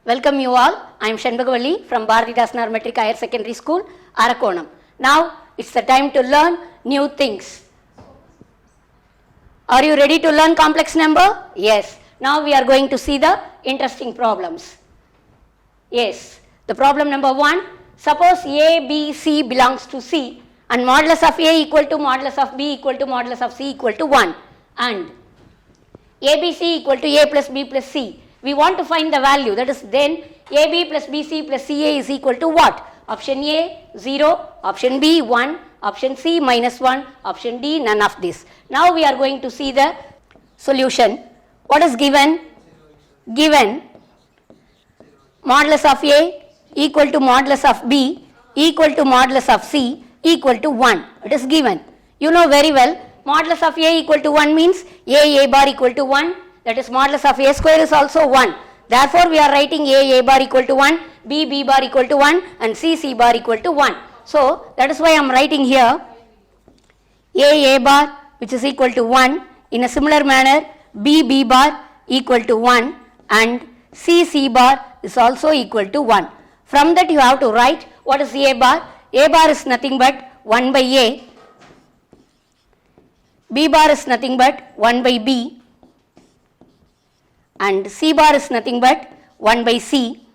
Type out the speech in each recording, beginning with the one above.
Welcome you all. I am Shanbagavalli from Bharathidasanar Metric Higher Secondary School, Arakonam. Now it's the time to learn new things. Are you ready to learn complex number? Yes. Now we are going to see the interesting problems. Yes. The problem number 1. Suppose A, B, C belongs to C and modulus of A equal to modulus of B equal to modulus of C equal to 1 and ABC equal to A plus B plus C. We want to find the value, that is then AB plus BC plus CA is equal to what? Option A 0, option B 1, option C minus 1, option D none of this. Now we are going to see the solution. What is given? Given modulus of A equal to modulus of B equal to modulus of C equal to 1. It is given. You know very well, modulus of A equal to 1 means A bar equal to 1. That is modulus of A square is also 1. Therefore, we are writing A bar equal to 1, B bar equal to 1 and C bar equal to 1. So, that is why I am writing here A bar which is equal to 1. In a similar manner, B bar equal to 1 and C bar is also equal to 1. From that you have to write what is A bar. A bar is nothing but 1 by A. B bar is nothing but 1 by B. And C bar is nothing but 1 by C.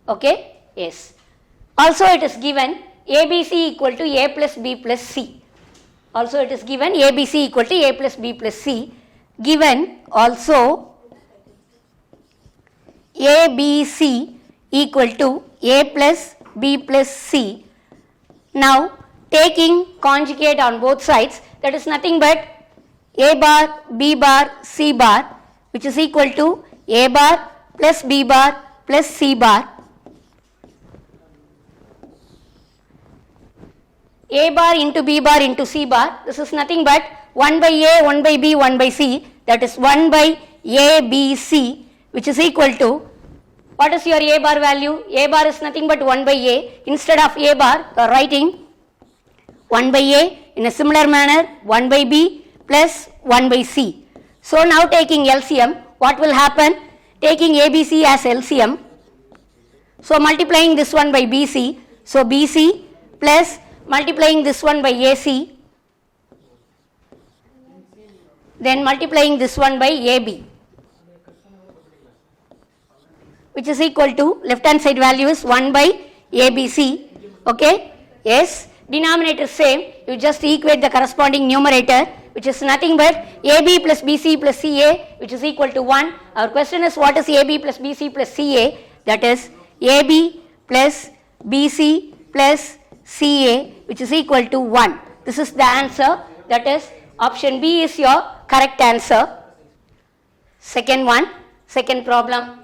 Okay? Yes. Also it is given ABC equal to A plus B plus C. Also it is given ABC equal to A plus B plus C. Given also ABC equal to A plus B plus C. Now taking conjugate on both sides, that is nothing but A bar, B bar, C bar which is equal to A bar plus B bar plus C bar. A bar into B bar into C bar, this is nothing but 1 by A, 1 by B, 1 by C, that is 1 by A, B, C which is equal to, what is your A bar value? A bar is nothing but 1 by A. Instead of A bar, you are writing 1 by A, in a similar manner 1 by B plus 1 by C. So now taking LCM, what will happen? Taking ABC as LCM, so multiplying this one by BC, so BC plus multiplying this one by AC, then multiplying this one by AB, which is equal to, left hand side value is 1 by ABC. Okay? Yes. Denominator same, you just equate the corresponding numerator which is nothing but AB plus BC plus CA which is equal to 1. Our question is what is AB plus BC plus CA? That is AB plus BC plus CA which is equal to 1. This is the answer, that is option B is your correct answer. Second one, second problem.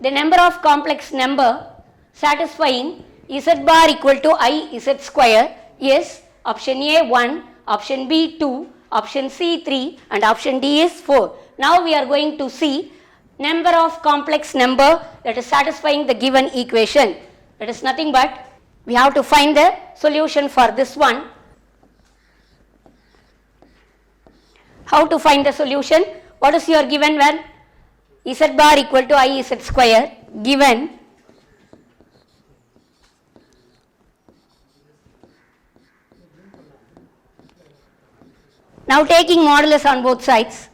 The number of complex number satisfying Z bar equal to I Z square is option A 1, option B 2, option C 3 and option D is 4. Now we are going to see number of complex number that is satisfying the given equation. That is nothing but we have to find the solution for this one. How to find the solution? What is your given one? Z bar equal to I Z square, given now taking modulus on both sides,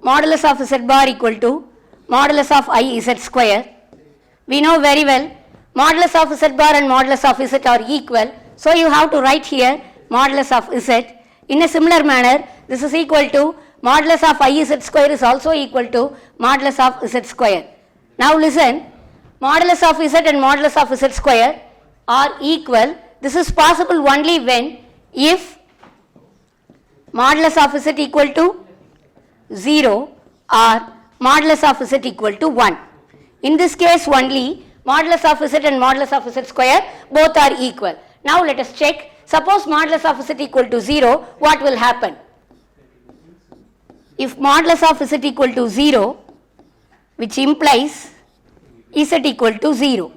modulus of Z bar equal to modulus of I Z square. We know very well modulus of Z bar and modulus of Z are equal, so you have to write here modulus of Z. In a similar manner, this is equal to modulus of I Z square is also equal to modulus of Z square. Now listen, modulus of Z and modulus of Z square are equal. This is possible only when if modulus of Z equal to 0 or modulus of Z equal to 1. In this case only modulus of Z and modulus of Z square both are equal. Now let us check. Suppose modulus of Z equal to 0, what will happen? If modulus of Z equal to 0, which implies Z equal to 0,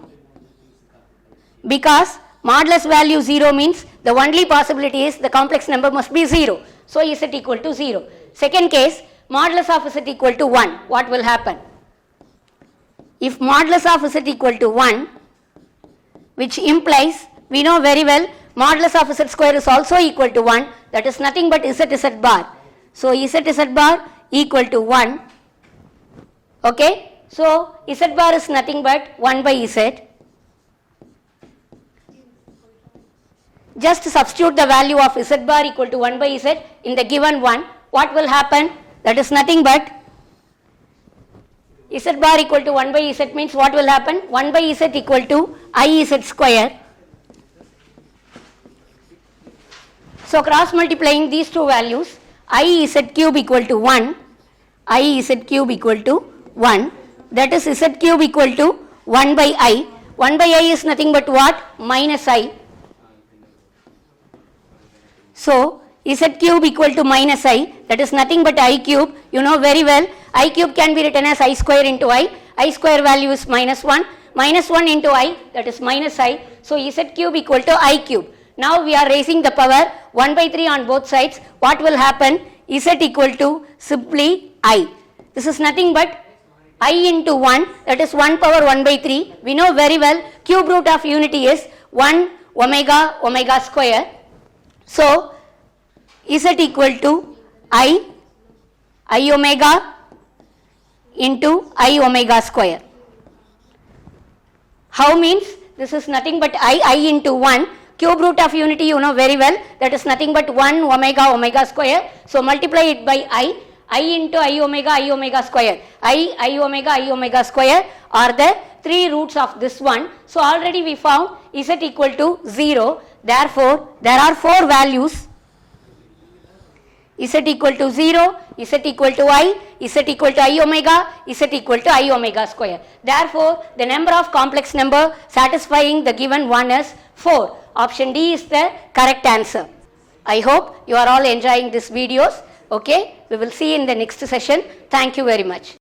because modulus value 0 means the only possibility is the complex number must be 0. So Z equal to 0. Second case, modulus of z equal to 1, what will happen? If modulus of z equal to 1, which implies, we know very well, modulus of z square is also equal to 1, that is nothing but z bar. So z bar equal to 1, okay. So z bar is nothing but 1 by z. Just substitute the value of z bar equal to 1 by z in the given one, what will happen? That is nothing but z bar equal to 1 by z means what will happen? 1 by z equal to I z square. So cross multiplying these two values, I z cube equal to 1, I z cube equal to 1, that is z cube equal to 1 by I. 1 by I is nothing but what? Minus I. So z cube equal to minus I, that is nothing but I cube. You know very well, I cube can be written as I square into I square value is minus 1 into I, that is minus I. So z cube equal to I cube. Now we are raising the power 1 by 3 on both sides. What will happen? Z equal to simply I. This is nothing but I into 1, that is 1 power 1 by 3. We know very well cube root of unity is 1 omega square. So Z equal to I omega into I omega square. How means? This is nothing but I into 1. Cube root of unity you know very well, that is nothing but 1 omega square. So multiply it by I into I omega square. I omega square are the 3 roots of this one. So already we found Z equal to 0. Therefore, there are 4 values, Z equal to 0, Z equal to I, Z equal to I omega, Z equal to I omega square. Therefore, the number of complex number satisfying the given one is 4. Option D is the correct answer. I hope you are all enjoying these videos. Okay, we will see in the next session. Thank you very much.